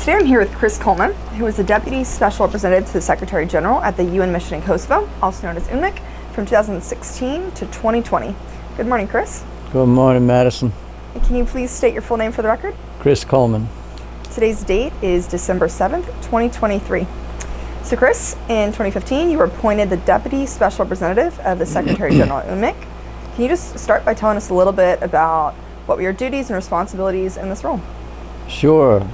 Today I'm here with Chris Coleman, who is the Deputy Special Representative to the Secretary General at the UN Mission in Kosovo, also known as UNMIK, from 2016 to 2020. Good morning, Chris. Good morning, Madison. And can you please state your full name for the record? Chris Coleman. Today's date is December 7th, 2023. So Chris, in 2015, you were appointed the Deputy Special Representative of the Secretary General at UNMIK. Can you just start by telling us a little bit about what were your duties and responsibilities in this role? Sure.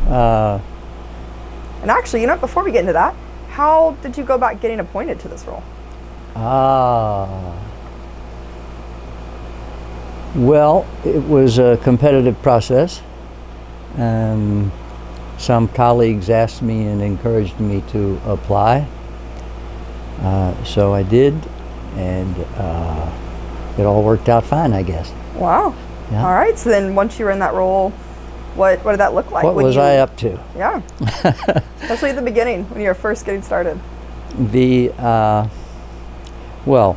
And actually, before we get into that, how did you go about getting appointed to this role? Well, it was a competitive process. Some colleagues asked me and encouraged me to apply. So I did, and it all worked out fine, I guess. Wow. Yeah. All right. So then once you were in that role, what did that look like? What was I up to? Yeah. Especially at the beginning, when you were first getting started. Well,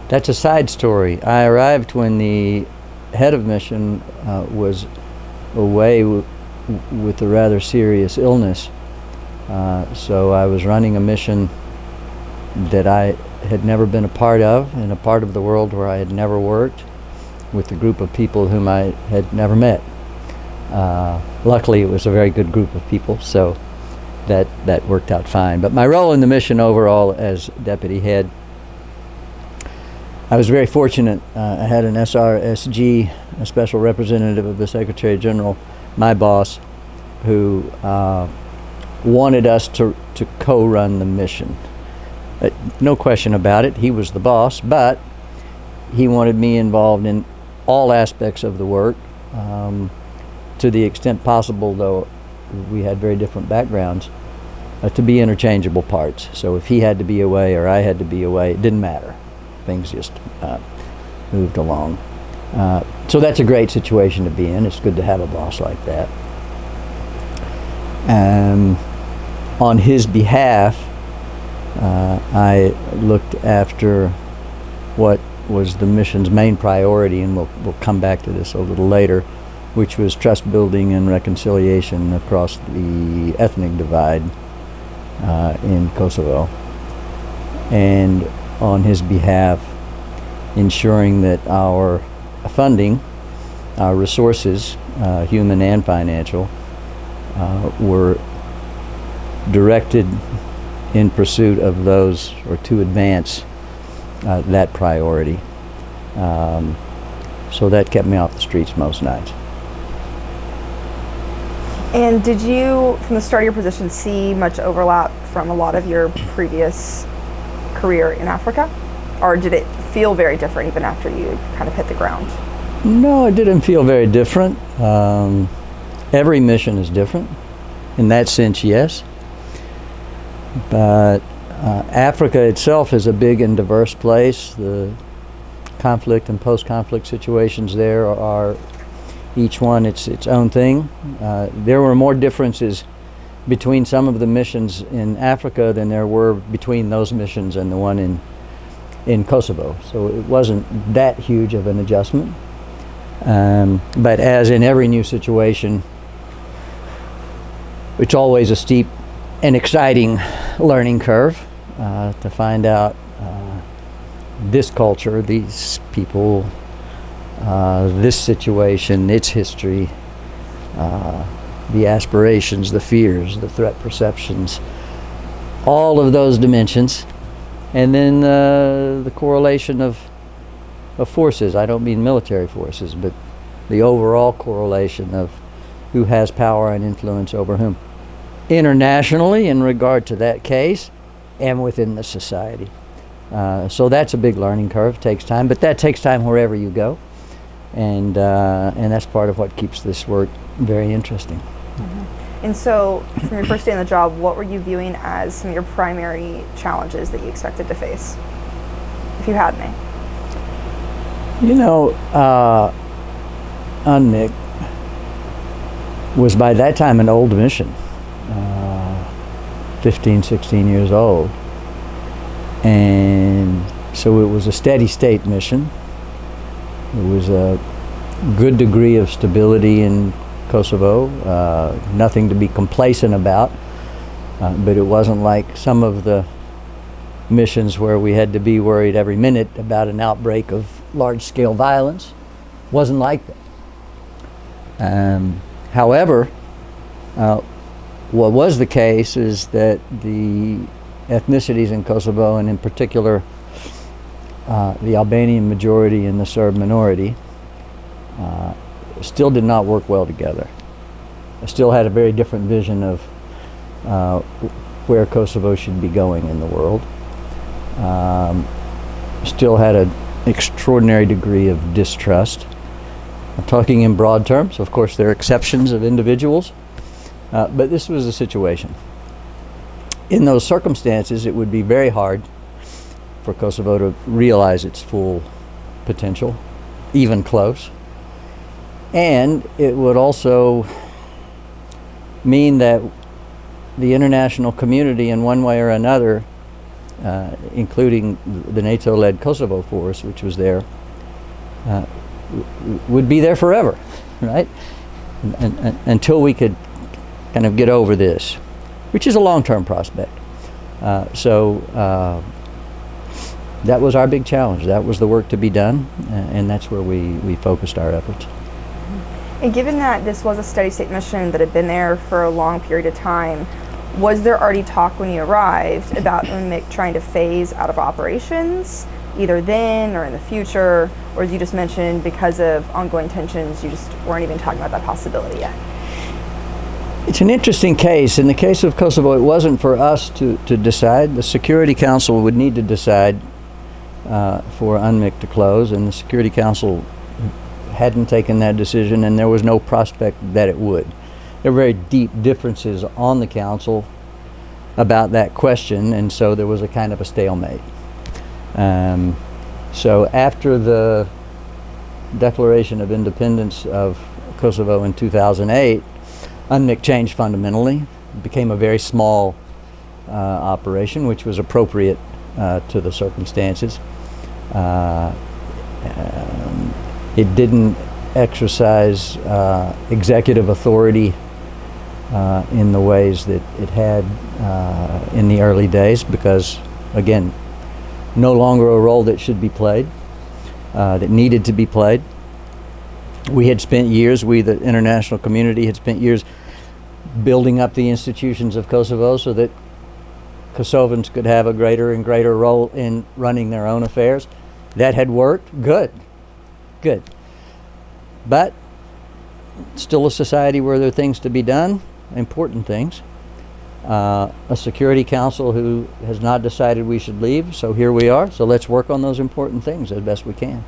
that's a side story. I arrived when the head of mission was away with a rather serious illness. So I was running a mission that I had never been a part of, in a part of the world where I had never worked, with a group of people whom I had never met. Luckily, it was a very good group of people, so that worked out fine. But my role in the mission overall as deputy head, I was very fortunate. I had an SRSG, a special representative of the Secretary General, my boss, who wanted us to co-run the mission. No question about it, he was the boss, but he wanted me involved in all aspects of the work. To the extent possible, though we had very different backgrounds, to be interchangeable parts. So if he had to be away or I had to be away, it didn't matter. Things just moved along. So that's a great situation to be in. It's good to have a boss like that. On his behalf, I looked after what was the mission's main priority, and we'll come back to this a little later, which was trust building and reconciliation across the ethnic divide in Kosovo. And on his behalf, ensuring that our funding, our resources, human and financial, were directed in pursuit of those, or to advance that priority. So that kept me off the streets most nights. And did you, from the start of your position, see much overlap from a lot of your previous career in Africa? Or did it feel very different even after you kind of hit the ground? No, it didn't feel very different. Every mission is different. In that sense, yes. But Africa itself is a big and diverse place. The conflict and post-conflict situations there are each one its own thing. There were more differences between some of the missions in Africa than there were between those missions and the one in Kosovo. So it wasn't that huge of an adjustment. But as in every new situation, it's always a steep and exciting learning curve to find out this culture, these people, this situation, its history, the aspirations, the fears, the threat perceptions, all of those dimensions. And then the correlation of forces. I don't mean military forces, but the overall correlation of who has power and influence over whom, internationally in regard to that case and within the society. So that's a big learning curve. It takes time, but that takes time wherever you go. And that's part of what keeps this work very interesting. Mm-hmm. And so, from your first day on the job, what were you viewing as some of your primary challenges that you expected to face, if you had any? UNMIK was by that time an old mission, 15, 16 years old. And so it was a steady state mission. It was a good degree of stability and Kosovo, nothing to be complacent about, but it wasn't like some of the missions where we had to be worried every minute about an outbreak of large-scale violence. Wasn't like that. However, what was the case is that the ethnicities in Kosovo, and in particular the Albanian majority and the Serb minority, still did not work well together. Still had a very different vision of where Kosovo should be going in the world. Still had an extraordinary degree of distrust. I'm talking in broad terms. Of course, there are exceptions of individuals, but this was the situation. In those circumstances, it would be very hard for Kosovo to realize its full potential, even close. And it would also mean that the international community, in one way or another, including the NATO-led Kosovo force, which was there, would be there forever, right? Until we could kind of get over this, which is a long-term prospect. So that was our big challenge. That was the work to be done, and that's where we focused our efforts. And given that this was a steady state mission that had been there for a long period of time, was there already talk when you arrived about UNMIK trying to phase out of operations, either then or in the future, or as you just mentioned, because of ongoing tensions, you just weren't even talking about that possibility yet? It's an interesting case. In the case of Kosovo, it wasn't for us to decide. The Security Council would need to decide for UNMIK to close, and the Security Council hadn't taken that decision, and there was no prospect that it would. There were very deep differences on the council about that question, and so there was a kind of a stalemate. So after the declaration of independence of Kosovo in 2008, UNMIK changed fundamentally. It became a very small operation, which was appropriate to the circumstances. It didn't exercise executive authority in the ways that it had in the early days, because, again, no longer a role that should be played, that needed to be played. We had spent years, the international community had spent years building up the institutions of Kosovo so that Kosovans could have a greater and greater role in running their own affairs. That had worked. Good. But still a society where there are things to be done, important things. A Security Council who has not decided we should leave, so here we are. So let's work on those important things as best we can.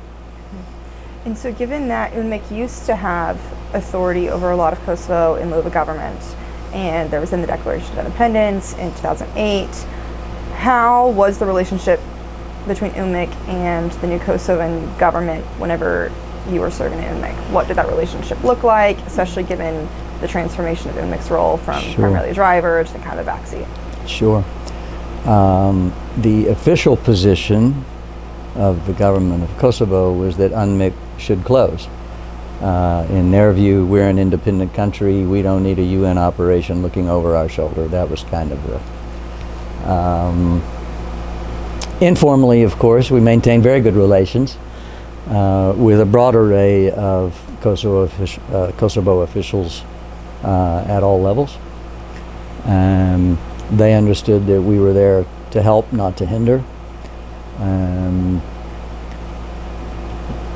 And so given that UNMIK used to have authority over a lot of Kosovo in lieu of a government, and there was in the Declaration of Independence in 2008, how was the relationship between UNMIK and the new Kosovan government whenever you were serving in UNMIK? What did that relationship look like, especially given the transformation of UNMIK's role from primarily a driver to the kind of backseat? Sure. The official position of the government of Kosovo was that UNMIK should close. In their view, we're an independent country. We don't need a UN operation looking over our shoulder. That was kind of the... Informally, of course, we maintained very good relations with a broad array of Kosovo officials at all levels. They understood that we were there to help, not to hinder.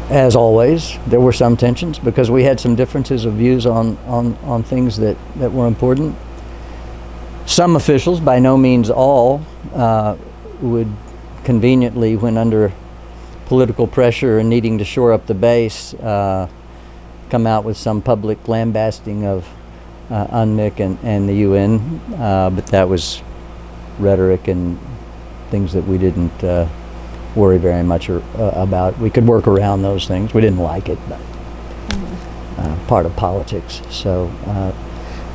As always, there were some tensions because we had some differences of views on things that were important. Some officials, by no means all, would conveniently, when under political pressure and needing to shore up the base, come out with some public lambasting of UNMIK and the UN, but that was rhetoric and things that we didn't worry very much about. We could work around those things. We didn't like it, but part of politics. So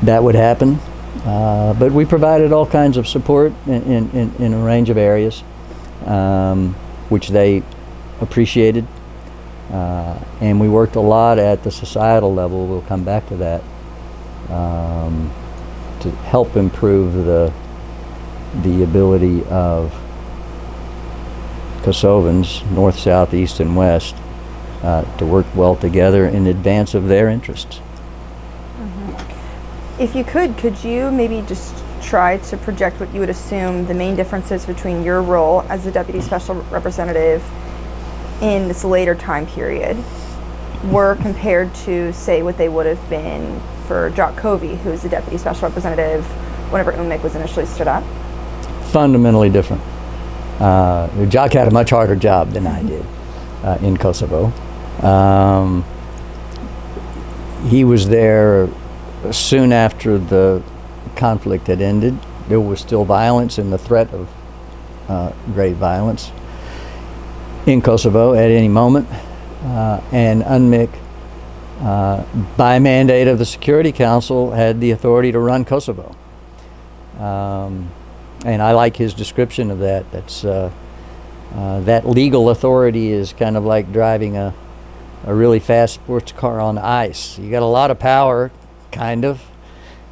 that would happen. But we provided all kinds of support in a range of areas, which they appreciated. And we worked a lot at the societal level. We'll come back to that. to help improve the ability of Kosovans, north, south, east, and west, to work well together in advance of their interests. If you could you maybe just try to project what you would assume the main differences between your role as the Deputy Special Representative in this later time period were compared to, say, what they would have been for Jock Covey, who was the Deputy Special Representative whenever UNMIK was initially stood up? Fundamentally different. Jock had a much harder job than I did in Kosovo. He was there soon after the conflict had ended. There was still violence and the threat of great violence in Kosovo at any moment. And UNMIK, by mandate of the Security Council, had the authority to run Kosovo. And I like his description of that. That's that legal authority is kind of like driving a really fast sports car on ice. You got a lot of power, kind of,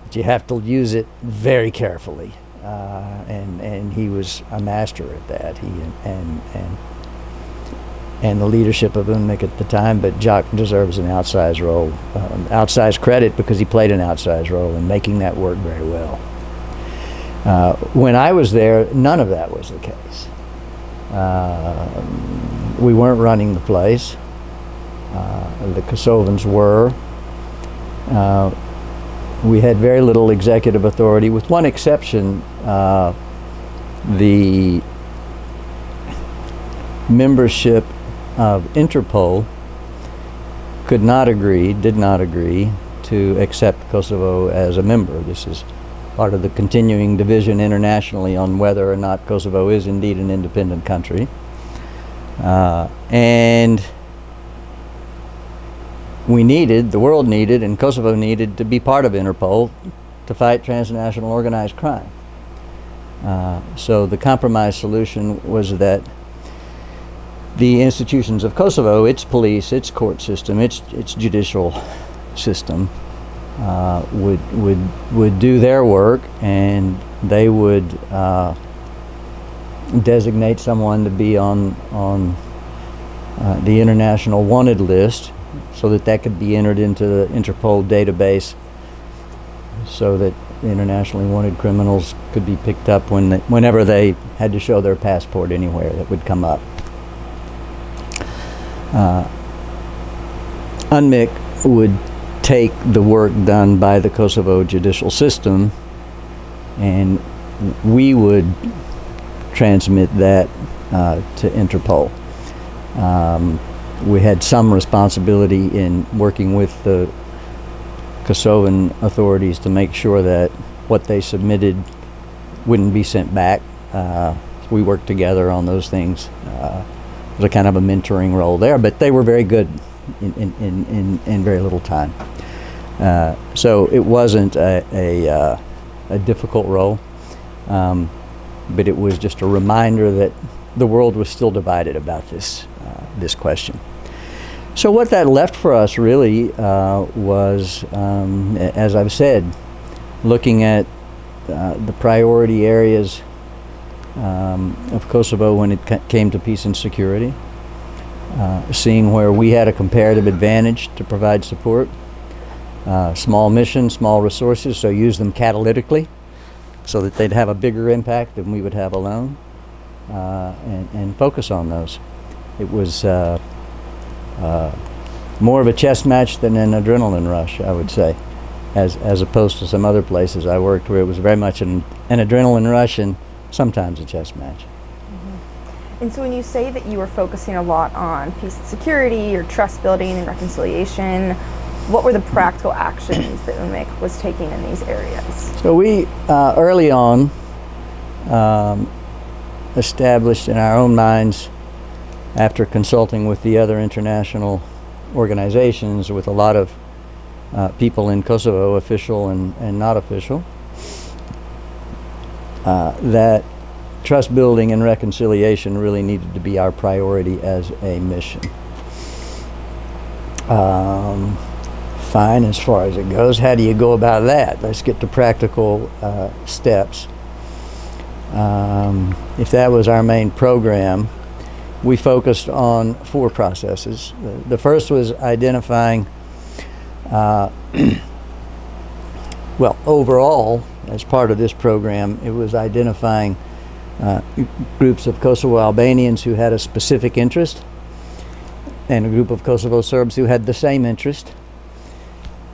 but you have to use it very carefully. And he was a master at that. He and the leadership of UNMIK at the time, but Jock deserves an outsized role, outsized credit, because he played an outsized role in making that work very well. When I was there, none of that was the case. We weren't running the place. The Kosovans were. We had very little executive authority, with one exception. The membership of Interpol did not agree to accept Kosovo as a member. This is part of the continuing division internationally on whether or not Kosovo is indeed an independent country. And the world needed, and Kosovo needed to be part of Interpol to fight transnational organized crime. So the compromise solution was that the institutions of Kosovo, its police, its court system, its judicial system, would do their work, and they would designate someone to be on the international wanted list, so that could be entered into the Interpol database, so that internationally wanted criminals could be picked up whenever they had to show their passport anywhere that would come up. UNMIK would take the work done by the Kosovo judicial system, and we would transmit that to Interpol. We had some responsibility in working with the Kosovan authorities to make sure that what they submitted wouldn't be sent back. We worked together on those things. It was a kind of a mentoring role there, but they were very good in very little time. So it wasn't a difficult role, but it was just a reminder that the world was still divided about this question. So what that left for us really was, as I've said, looking at the priority areas of Kosovo when it came to peace and security, seeing where we had a comparative advantage to provide support, small mission, small resources, so use them catalytically so that they'd have a bigger impact than we would have alone, and focus on those. It was more of a chess match than an adrenaline rush, I would say, as opposed to some other places I worked where it was very much an adrenaline rush and sometimes a chess match. Mm-hmm. And so when you say that you were focusing a lot on peace and security or trust building and reconciliation, what were the practical actions that UNMIK was taking in these areas? So we early on established in our own minds, after consulting with the other international organizations, with a lot of people in Kosovo, official and not official, that trust building and reconciliation really needed to be our priority as a mission. fine as far as it goes. How do you go about that? Let's get to practical steps. If that was our main program, we focused on 4 processes. The first was identifying, overall, as part of this program, it was identifying groups of Kosovo Albanians who had a specific interest and a group of Kosovo Serbs who had the same interest,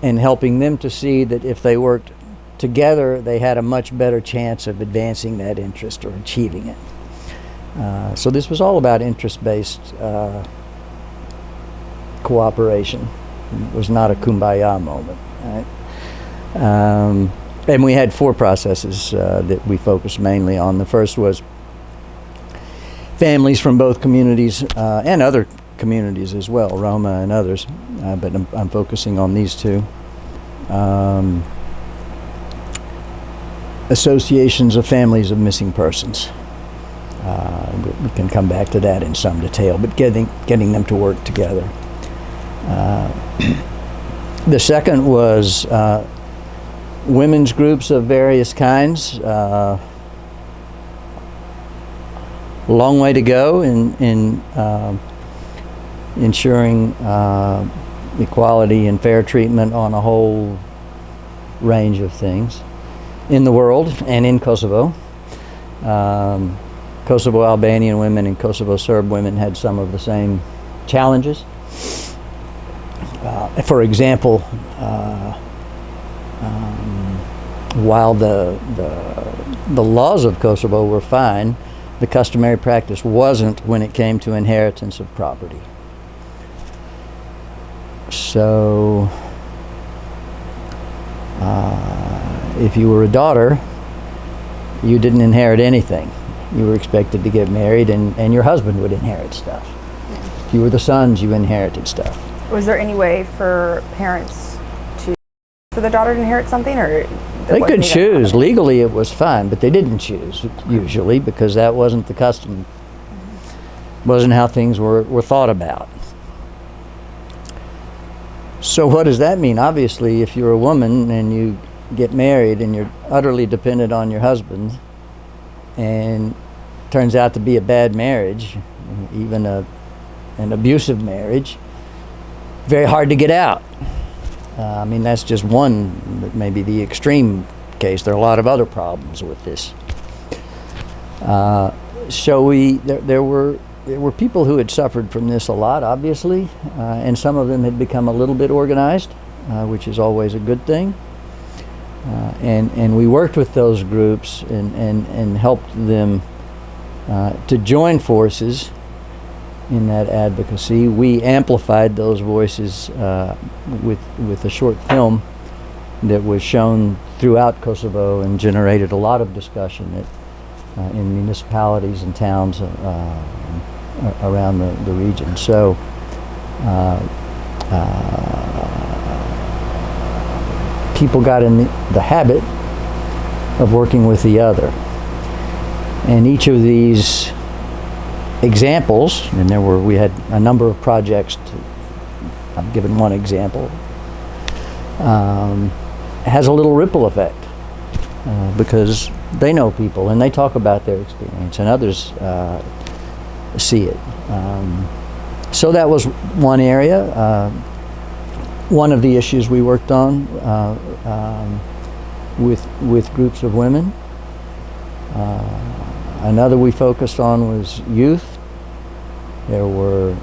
and helping them to see that if they worked together, they had a much better chance of advancing that interest or achieving it. So this was all about interest-based cooperation. It was not a kumbaya moment. Right? And we had 4 processes that we focused mainly on. The first was families from both communities and other communities as well, Roma and others, but I'm focusing on these 2. Associations of families of missing persons. We can come back to that in some detail, but getting them to work together. The second was women's groups of various kinds. Long way to go in ensuring equality and fair treatment on a whole range of things in the world and in Kosovo. Kosovo Albanian women and Kosovo Serb women had some of the same challenges. For example, while the laws of Kosovo were fine, the customary practice wasn't when it came to inheritance of property. So, if you were a daughter, you didn't inherit anything. You were expected to get married, and your husband would inherit stuff. If you were the sons, you inherited stuff. Was there any way for parents for the daughter to inherit something, or they could choose? Legally, it was fine, but they didn't choose usually because that wasn't the custom. Wasn't how things were thought about. So what does that mean? Obviously, if you're a woman and you get married and you're utterly dependent on your husband, and turns out to be a bad marriage, even an abusive marriage, very hard to get out. I mean, that's just one, maybe the extreme case. There are a lot of other problems with this. So there were people who had suffered from this a lot, obviously, and some of them had become a little bit organized, which is always a good thing. And we worked with those groups and helped them to join forces in that advocacy. We amplified those voices with a short film that was shown throughout Kosovo and generated a lot of discussion in municipalities and towns around the region. So people got in the habit of working with the other. And each of these examples, and we had a number of projects, I'm giving one example, has a little ripple effect because they know people and they talk about their experience and others see it. So that was one area. One of the issues we worked on with groups of women. Another we focused on was youth. There were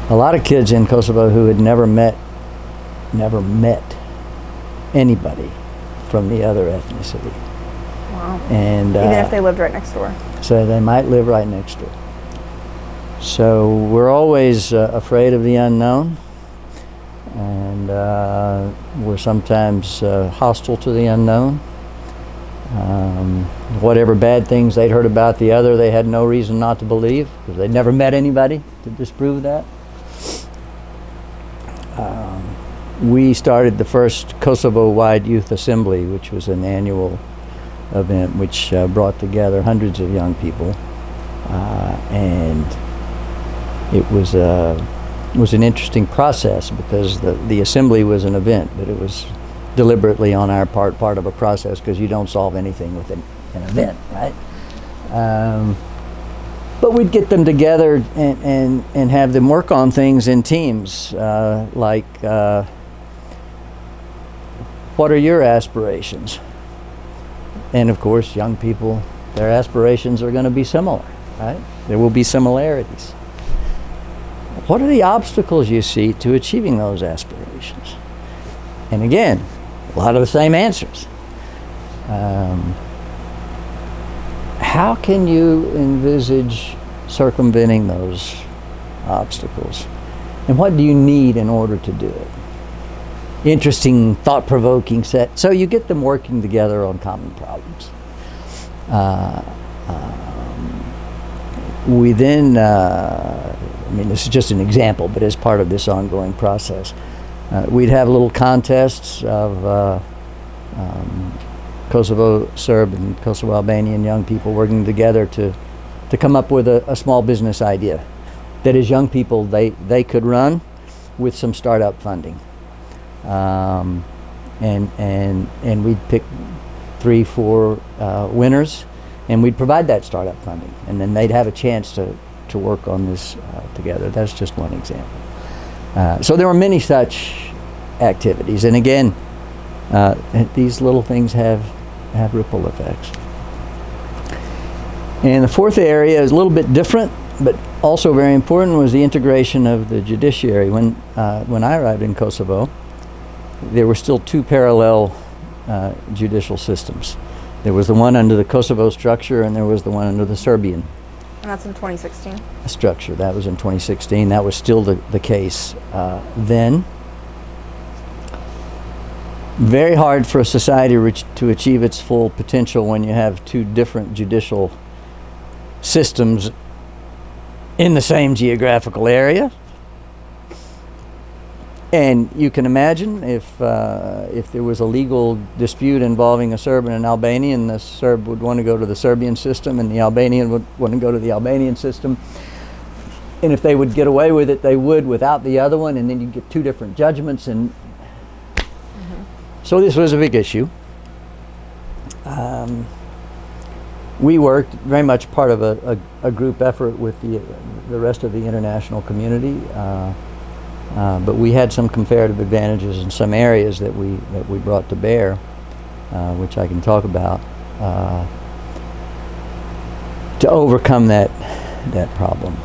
a lot of kids in Kosovo who had never met anybody from the other ethnicity. Wow. And even if they lived right next door. So they might live right next door. So we're always afraid of the unknown, and we're sometimes hostile to the unknown. Whatever bad things they'd heard about the other, they had no reason not to believe because they'd never met anybody to disprove that. We started the first Kosovo-wide Youth Assembly, which was an annual event which brought together hundreds of young people, and it was was an interesting process because the assembly was an event, but it was deliberately on our part of a process, because you don't solve anything with an event, right? But we'd get them together and have them work on things in teams, like what are your aspirations? And of course, young people, their aspirations are going to be similar, right? There will be similarities. What are the obstacles you see to achieving those aspirations? And again, a lot of the same answers. How can you envisage circumventing those obstacles? And what do you need in order to do it? Interesting, thought-provoking set. So you get them working together on common problems. We then, this is just an example, but as part of this ongoing process, we'd have little contests of Kosovo Serb and Kosovo Albanian young people working together to come up with a small business idea that as young people they could run with some startup funding. And we'd pick 3-4 winners, and we'd provide that startup funding, and then they'd have a chance to work on this together. That's just one example. So there were many such activities, and again, these little things have ripple effects. And the fourth area is a little bit different, but also very important, was the integration of the judiciary. When I arrived in Kosovo, there were still two parallel judicial systems. There was the one under the Kosovo structure, and there was the one under the Serbian. And that's in 2016? Structure. That was in 2016. That was still the case then. Very hard for a society to achieve its full potential when you have two different judicial systems in the same geographical area. And you can imagine if there was a legal dispute involving a Serb and an Albanian, the Serb would want to go to the Serbian system and the Albanian would want to go to the Albanian system. And if they would get away with it, they would without the other one, and then you get two different judgments. And so this was a big issue. We worked very much part of a group effort with the rest of the international community. But we had some comparative advantages in some areas that we brought to bear, which I can talk about, to overcome that problem.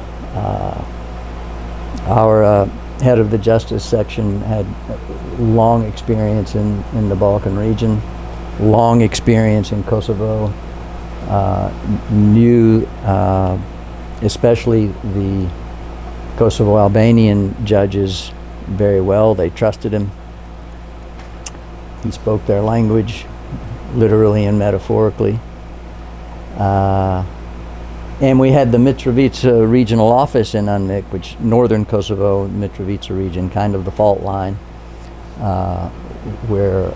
Our head of the justice section had long experience in the Balkan region, long experience in Kosovo, knew especially the Kosovo Albanian judges very well. They trusted him. He spoke their language, literally and metaphorically. And we had the Mitrovica regional office in UNMIK, which northern Kosovo, Mitrovica region, kind of the fault line, where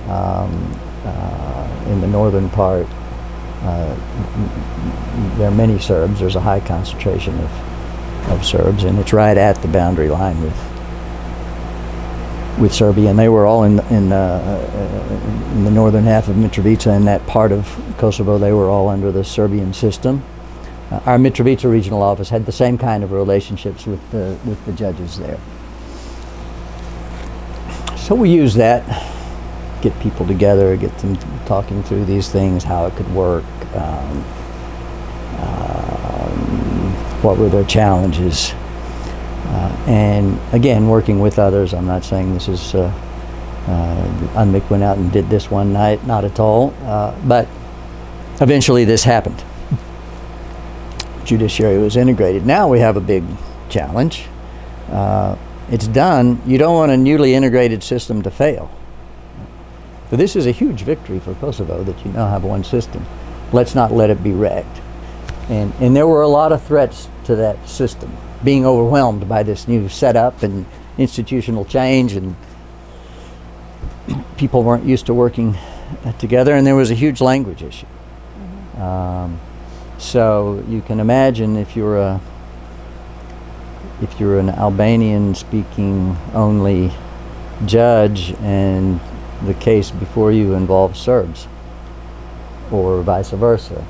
in the northern part there are many Serbs. There's a high concentration of Serbs, and it's right at the boundary line with Serbia, and they were all in the northern half of Mitrovica. In that part of Kosovo, they were all under the Serbian system. Our Mitrovica regional office had the same kind of relationships with the judges there. So we used that, get people together, get them talking through these things, how it could work, what were their challenges, and again, working with others. I'm not saying this is UNMIK went out and did this one night, not at all, but eventually this happened. Judiciary was integrated. Now we have a big challenge. It's done. You don't want a newly integrated system to fail. So this is a huge victory for Kosovo, that you now have one system. Let's not let it be wrecked. And there were a lot of threats to that system, being overwhelmed by this new setup and institutional change, and people weren't used to working together, and there was a huge language issue. So you can imagine if you're if you're an Albanian speaking only judge and the case before you involves Serbs, or vice versa,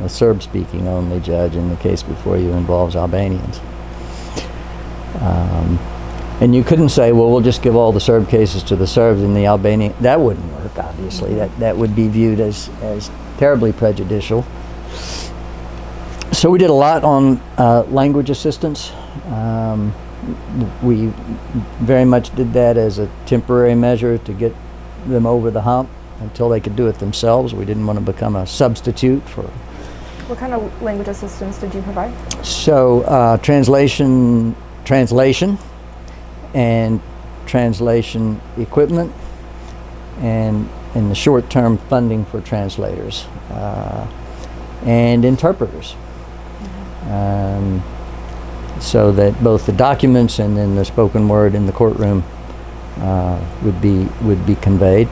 a Serb speaking only judge and the case before you involves Albanians. And you couldn't say, well, we'll just give all the Serb cases to the Serbs and the Albanian. That wouldn't work, obviously. That would be viewed as terribly prejudicial. So we did a lot on language assistance. We very much did that as a temporary measure to get them over the hump until they could do it themselves. We didn't want to become a substitute for... What kind of language assistance did you provide? So translation, and translation equipment, and in the short-term funding for translators and interpreters, so that both the documents and then the spoken word in the courtroom would be conveyed.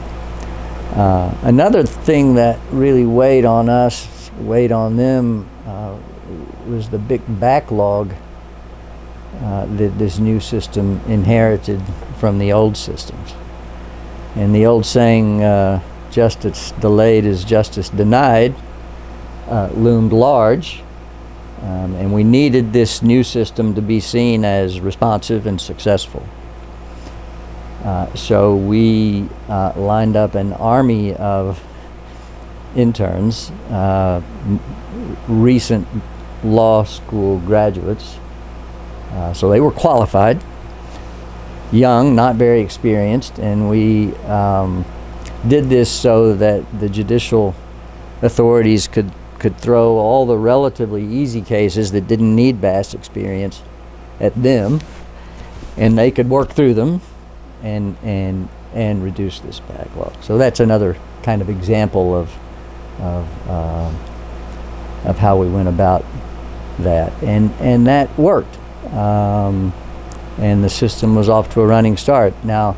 Another thing that really weighed on them was the big backlog that this new system inherited from the old systems. And the old saying, justice delayed is justice denied, loomed large. And we needed this new system to be seen as responsive and successful. So we lined up an army of interns, recent law school graduates. So they were qualified, young, not very experienced, and we did this so that the judicial authorities could throw all the relatively easy cases that didn't need vast experience at them, and they could work through them and reduce this backlog. So that's another kind of example of how we went about that, and that worked. And the system was off to a running start. Now,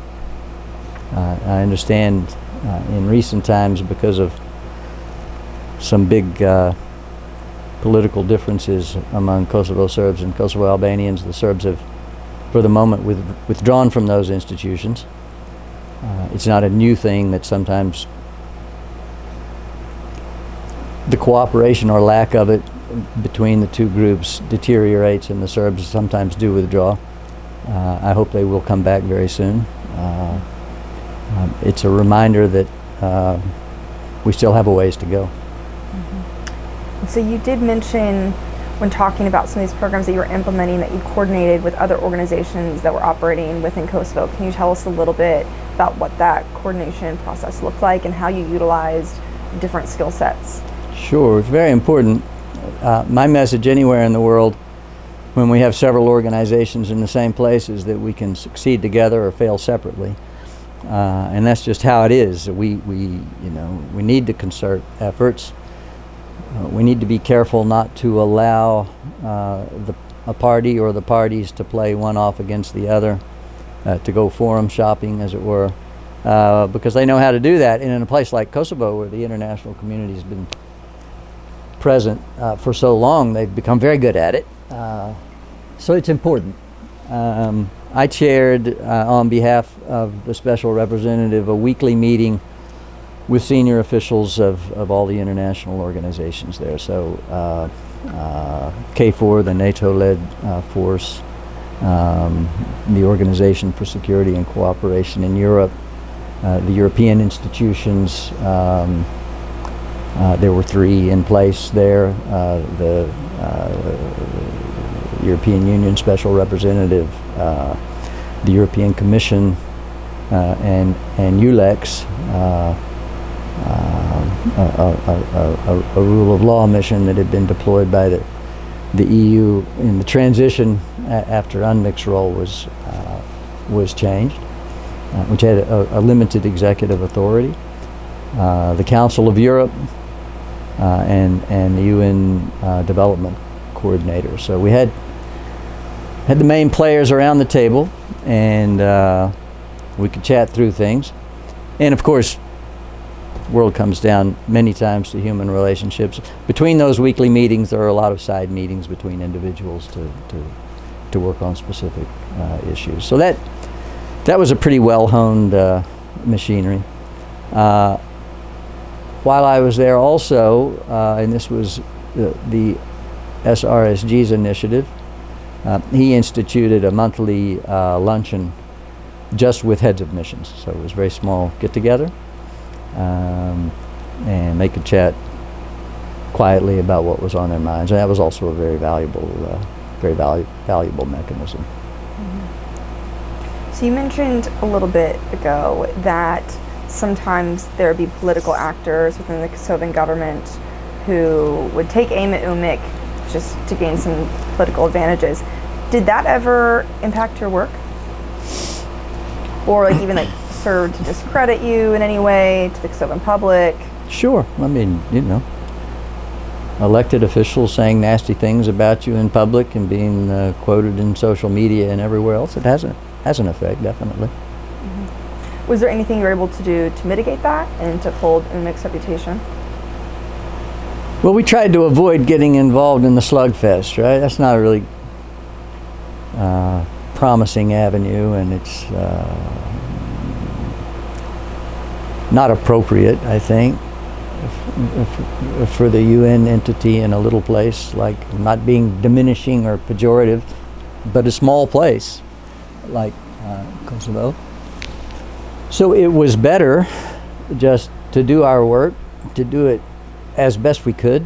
I understand in recent times, because of some big political differences among Kosovo Serbs and Kosovo Albanians, the Serbs have, for the moment, withdrawn from those institutions. It's not a new thing that sometimes the cooperation or lack of it between the two groups deteriorates, and the Serbs sometimes do withdraw. I hope they will come back very soon. It's a reminder that we still have a ways to go. Mm-hmm. So you did mention, when talking about some of these programs that you were implementing, that you coordinated with other organizations that were operating within Kosovo. Can you tell us a little bit about what that coordination process looked like and how you utilized different skill sets? Sure, it's very important. My message anywhere in the world, when we have several organizations in the same place, is that we can succeed together or fail separately, and that's just how it is. We need to concert efforts. We need to be careful not to allow a party or the parties to play one off against the other, to go forum shopping, as it were, because they know how to do that. And in a place like Kosovo, where the international community has been present for so long, they've become very good at it. So it's important. I chaired, on behalf of the Special Representative, a weekly meeting with senior officials of all the international organizations there. So KFOR, the NATO-led force, the Organization for Security and Cooperation in Europe, the European institutions. There were 3 in place there. The European Union Special Representative, the European Commission, and ULEX, a rule of law mission that had been deployed by the EU in the transition after UNMIK's role was changed, which had a limited executive authority. The Council of Europe, and the UN Development Coordinator. So we had the main players around the table, and we could chat through things. And of course, the world comes down many times to human relationships. Between those weekly meetings, there are a lot of side meetings between individuals to to work on specific issues. So that was a pretty well-honed machinery. While I was there also, and this was the SRSG's initiative, he instituted a monthly luncheon just with heads of missions. So it was a very small get-together, and they could chat quietly about what was on their minds. And that was also a very valuable mechanism. So you mentioned a little bit ago that sometimes there would be political actors within the Kosovan government who would take aim at UNMIK just to gain some political advantages. Did that ever impact your work? Or even serve to discredit you in any way to the Kosovan public? Sure. I mean, elected officials saying nasty things about you in public and being quoted in social media and everywhere else, it has an effect, definitely. Mm-hmm. Was there anything you were able to do to mitigate that and to uphold UNMIK's reputation? Well, we tried to avoid getting involved in the slugfest, right? That's not a really promising avenue, and it's not appropriate, I think, for the UN entity in a little place, like, not being diminishing or pejorative, but a small place like Kosovo. So it was better just to do our work, to do it as best we could,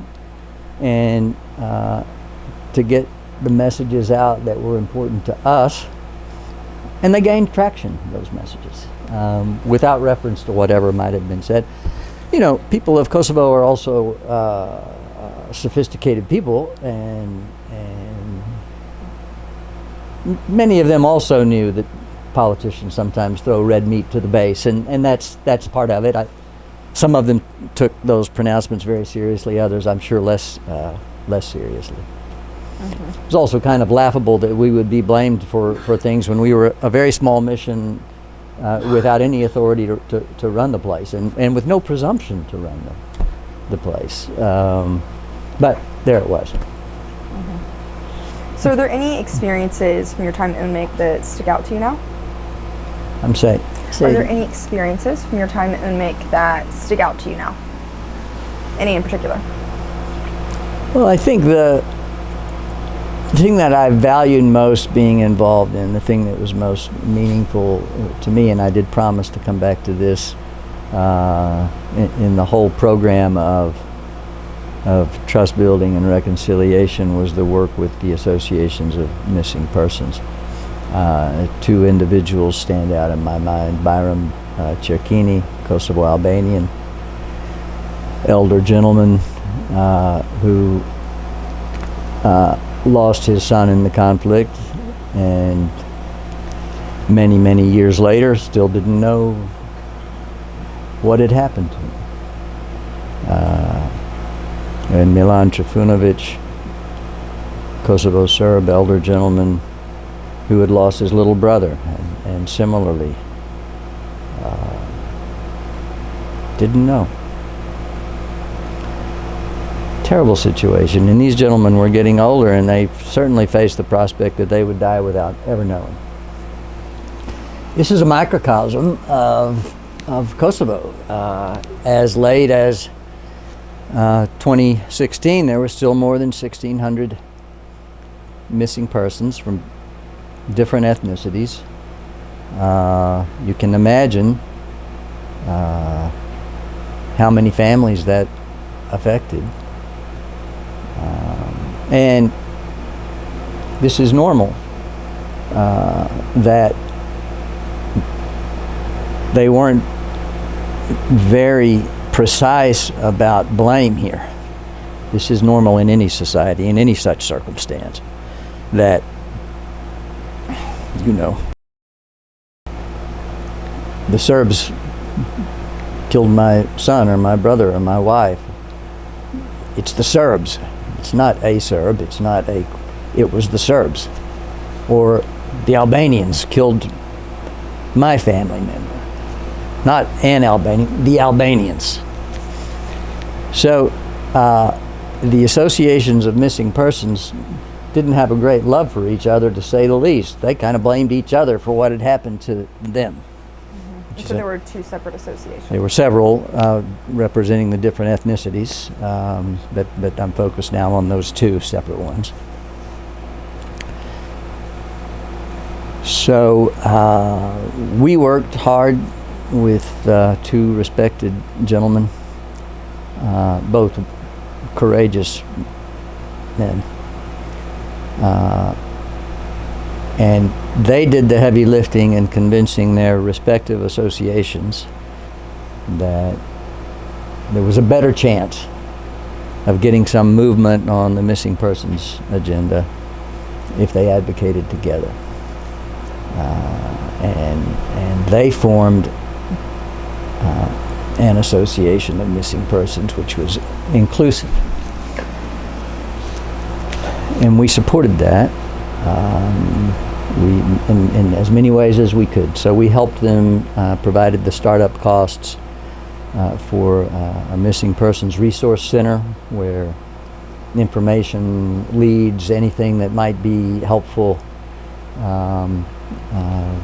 and to get the messages out that were important to us. And they gained traction, those messages, without reference to whatever might have been said. People of Kosovo are also sophisticated people, and many of them also knew that politicians sometimes throw red meat to the base, and that's part of it. Some of them took those pronouncements very seriously, others I'm sure less seriously. Mm-hmm. It was also kind of laughable that we would be blamed for things when we were a very small mission without any authority to run the place, and with no presumption to run the place. But there it was. Mm-hmm. So are there any experiences from your time at UNMIK that stick out to you now? I'm saying. Are there any experiences from your time at UNMIK that stick out to you now? Any in particular? Well, I think the thing that I valued most being involved in, the thing that was most meaningful to me, and I did promise to come back to this in the whole program of trust building and reconciliation, was the work with the associations of missing persons. Two individuals stand out in my mind: Byram Cherkini, Kosovo Albanian, elder gentleman who lost his son in the conflict, and many years later still didn't know what had happened to him. And Milan Trifunovic, Kosovo Serb, elder gentleman who had lost his little brother, and similarly didn't know. Terrible situation, and these gentlemen were getting older, and they certainly faced the prospect that they would die without ever knowing. This is a microcosm of Kosovo. As late as 2016, there were still more than 1,600 missing persons from different ethnicities. You can imagine how many families that affected. And this is normal, that they weren't very precise about blame here. This is normal in any society, in any such circumstance, that, the Serbs killed my son or my brother or my wife. It's the Serbs. It's not a Serb. It was the Serbs. Or the Albanians killed my family member. Not an Albanian, the Albanians. So the associations of missing persons didn't have a great love for each other, to say the least. They kind of blamed each other for what had happened to them. And so there were two separate associations. There were several representing the different ethnicities, but I'm focused now on those two separate ones. So we worked hard with two respected gentlemen, both courageous men. And they did the heavy lifting in convincing their respective associations that there was a better chance of getting some movement on the missing persons agenda if they advocated together. And they formed an association of missing persons, which was inclusive. And we supported that in as many ways as we could. So we helped them, provided the startup costs for a missing persons resource center, where information, leads, anything that might be helpful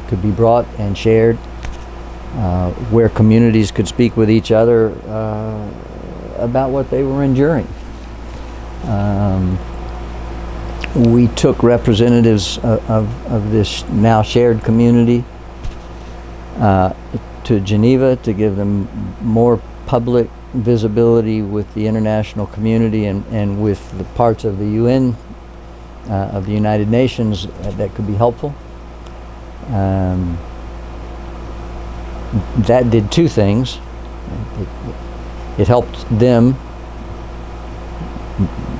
could be brought and shared, where communities could speak with each other about what they were enduring. We took representatives of this now shared community to Geneva to give them more public visibility with the international community and with the parts of the UN, of the United Nations, that could be helpful. That did two things. It helped them,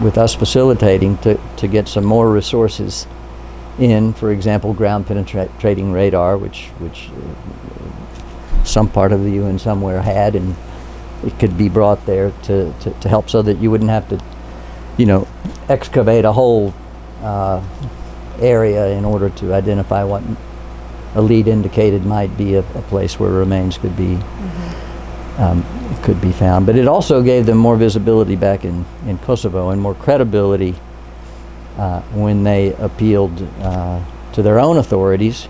with us facilitating, to get some more resources in, for example, ground penetrating radar, which some part of the UN somewhere had, and it could be brought there to help, so that you wouldn't have to, excavate a whole area in order to identify what a lead indicated might be a place where remains could be could be found. But it also gave them more visibility back in Kosovo, and more credibility when they appealed to their own authorities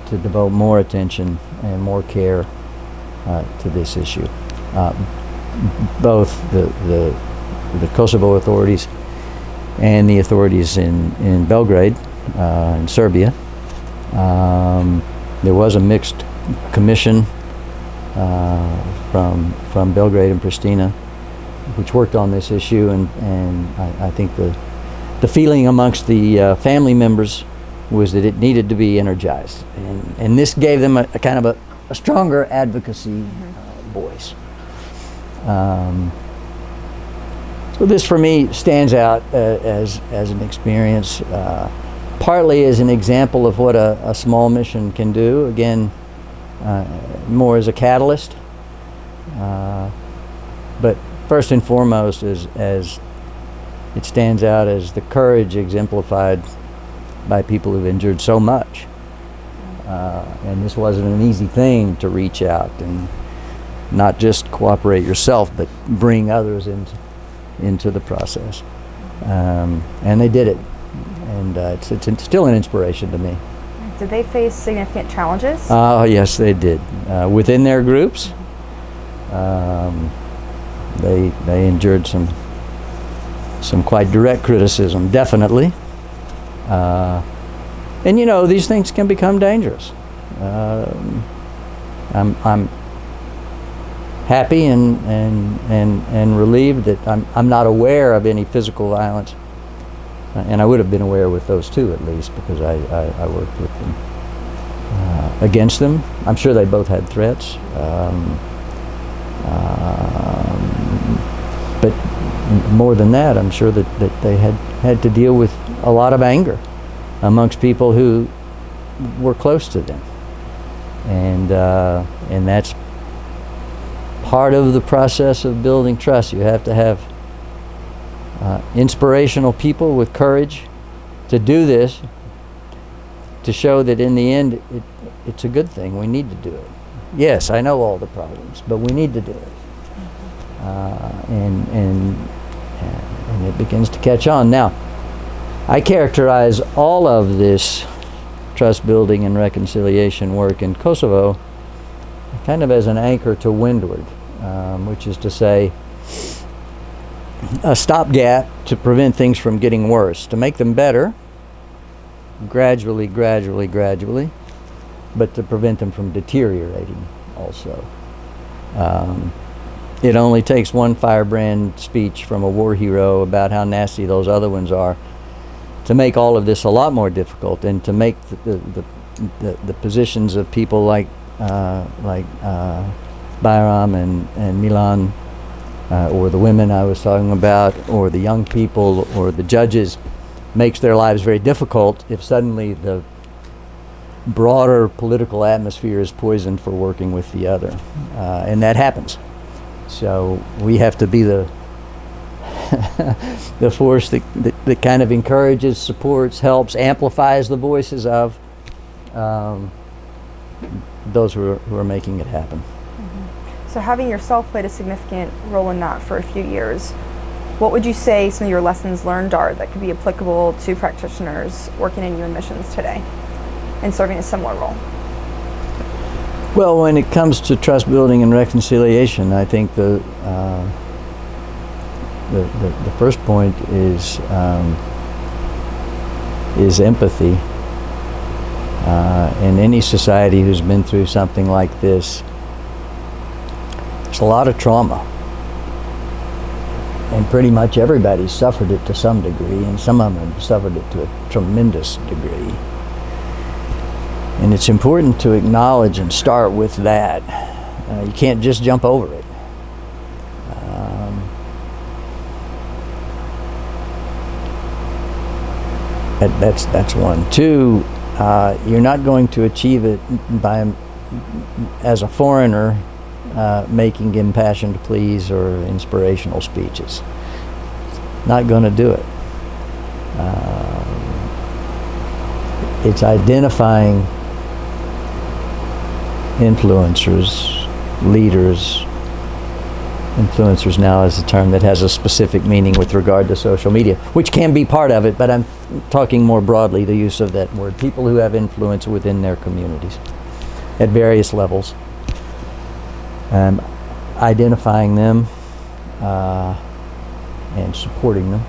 to devote more attention and more care to this issue. Both the Kosovo authorities and the authorities in Belgrade, in Serbia. There was a mixed commission from Belgrade and Pristina, which worked on this issue, and I think the feeling amongst the family members was that it needed to be energized, and this gave them a kind of a stronger advocacy voice. So this, for me, stands out as an experience, partly as an example of what a small mission can do. Again, more as a catalyst, but first and foremost as it stands out as the courage exemplified by people who've endured so much. And this wasn't an easy thing to reach out and not just cooperate yourself, but bring others into the process. And they did it. And it's still an inspiration to me. Did they face significant challenges? Yes, they did. Within their groups, they endured some quite direct criticism, definitely. And these things can become dangerous. I'm happy and relieved that I'm not aware of any physical violence. And I would have been aware with those two, at least, because I worked with them against them. I'm sure they both had threats. But more than that, I'm sure that they had to deal with a lot of anger amongst people who were close to them. And that's part of the process of building trust. You have to have inspirational people with courage to do this, to show that in the end it's a good thing. We need to do it. Yes, I know all the problems, but we need to do it. And it begins to catch on. Now, I characterize all of this trust building and reconciliation work in Kosovo kind of as an anchor to windward, which is to say a stopgap to prevent things from getting worse, to make them better gradually, but to prevent them from deteriorating also. It only takes one firebrand speech from a war hero about how nasty those other ones are to make all of this a lot more difficult, and to make the positions of people like Bayram and Milan, or the women I was talking about, or the young people, or the judges, makes their lives very difficult if suddenly the broader political atmosphere is poisoned for working with the other. And that happens. So we have to be the the force that kind of encourages, supports, helps, amplifies the voices of those who are making it happen. Mm-hmm. So having yourself played a significant role in that for a few years, what would you say some of your lessons learned are that could be applicable to practitioners working in UN missions today and serving a similar role? Well, when it comes to trust building and reconciliation, I think the first point is empathy. In any society who's been through something like this, there's a lot of trauma. And pretty much everybody's suffered it to some degree, and some of them have suffered it to a tremendous degree. And it's important to acknowledge and start with that. You can't just jump over it. That's one. Two, you're not going to achieve it by, as a foreigner, making impassioned pleas or inspirational speeches. Not going to do it. It's identifying influencers, leaders. Influencers now is a term that has a specific meaning with regard to social media, which can be part of it, but I'm talking more broadly the use of that word. People who have influence within their communities at various levels. Identifying them and supporting them.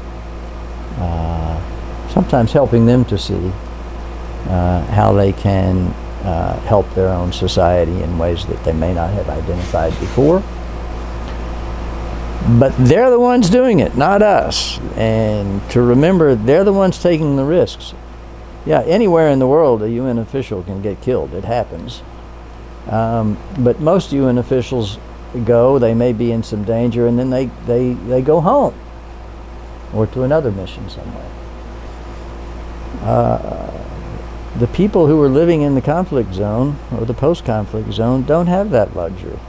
Sometimes helping them to see how they can help their own society in ways that they may not have identified before. But they're the ones doing it, not us. And to remember, they're the ones taking the risks. Yeah, anywhere in the world a UN official can get killed. It happens. But most UN officials go, they may be in some danger, and then they go home or to another mission somewhere. The people who are living in the conflict zone or the post-conflict zone don't have that luxury.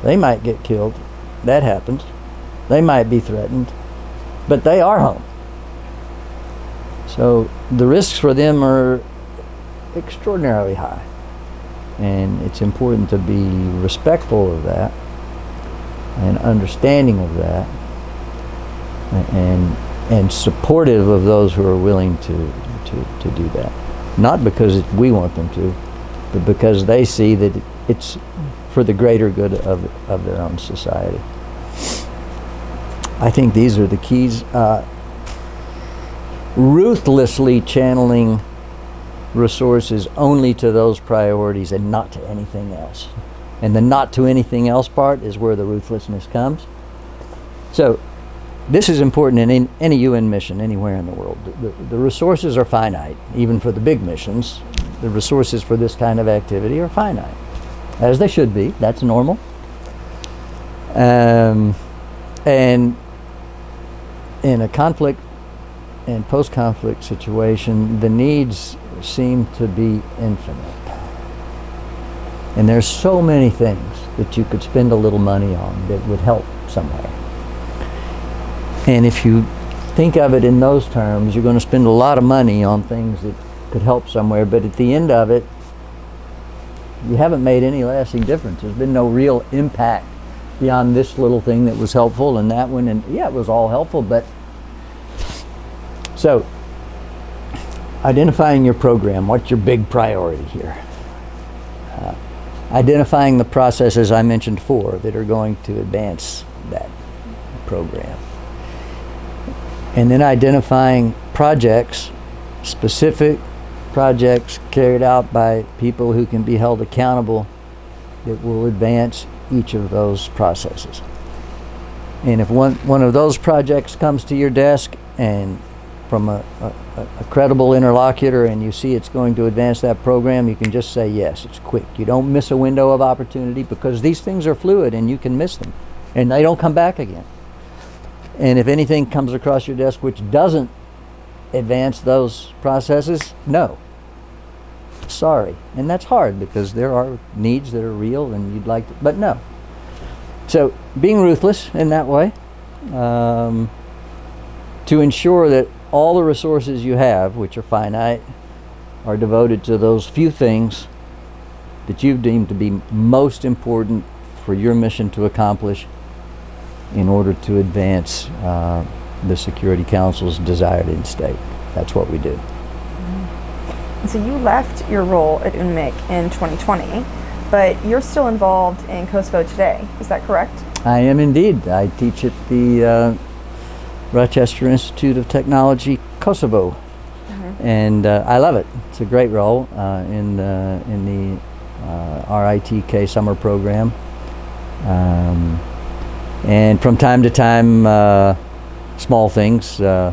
They might get killed. That happens. They might be threatened, but they are home. So the risks for them are extraordinarily high. And it's important to be respectful of that and understanding of that and supportive of those who are willing to do that. Not because we want them to, but because they see that it's for the greater good of their own society. I think these are the keys. Ruthlessly channeling resources only to those priorities and not to anything else. And the not to anything else part is where the ruthlessness comes. So this is important in any UN mission anywhere in the world. The resources are finite, even for the big missions. The resources for this kind of activity are finite, as they should be. That's normal. And in a conflict and post-conflict situation, the needs seem to be infinite. And there's so many things that you could spend a little money on that would help somewhere. And if you think of it in those terms, you're going to spend a lot of money on things that could help somewhere, but at the end of it, you haven't made any lasting difference. There's been no real impact beyond this little thing that was helpful and that one, and yeah, it was all helpful, but So, identifying your program, what's your big priority here? Identifying the processes I mentioned before that are going to advance that program. And then identifying projects, specific projects carried out by people who can be held accountable that will advance each of those processes. And if one of those projects comes to your desk and from a credible interlocutor and you see it's going to advance that program, you can just say yes. It's quick. You don't miss a window of opportunity because these things are fluid and you can miss them and they don't come back again. And if anything comes across your desk which doesn't advance those processes, no. Sorry. And that's hard because there are needs that are real and you'd like to, but no. So being ruthless in that way, to ensure that all the resources you have, which are finite, are devoted to those few things that you've deemed to be most important for your mission to accomplish in order to advance the Security Council's desired end state. That's what we do. And so you left your role at UNMIK in 2020, but you're still involved in Kosovo today. Is that correct? I am indeed. I teach at the Rochester Institute of Technology, Kosovo, and I love it. It's a great role in the RITK summer program, and from time to time, small things. The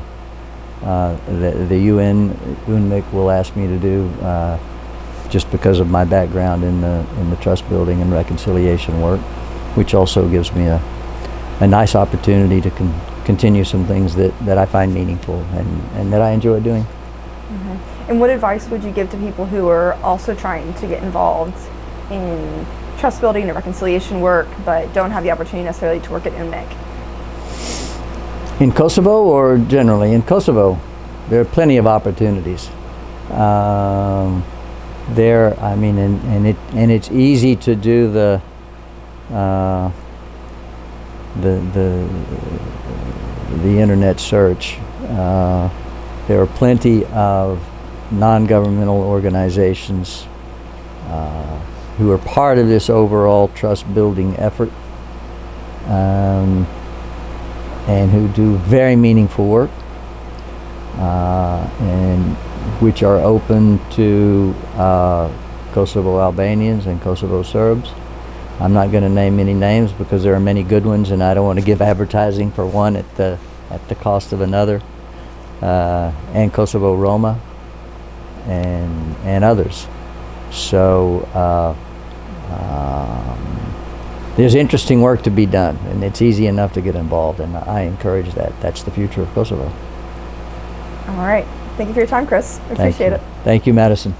UNMIK will ask me to do just because of my background in the trust building and reconciliation work, which also gives me a nice opportunity to continue some things that I find meaningful and that I enjoy doing. And what advice would you give to people who are also trying to get involved in trust building and reconciliation work but don't have the opportunity necessarily to work at UNMIK? In Kosovo or generally? In Kosovo, there are plenty of opportunities. There, I mean, and it's easy to do the internet search. There are plenty of non-governmental organizations who are part of this overall trust building effort and who do very meaningful work and which are open to Kosovo Albanians and Kosovo Serbs. I'm not going to name any names because there are many good ones and I don't want to give advertising for one at the cost of another, and Kosovo Roma and others. So there's interesting work to be done and it's easy enough to get involved, and I encourage that. That's the future of Kosovo. All right. Thank you for your time, Chris. I appreciate it. Thank you, Madison.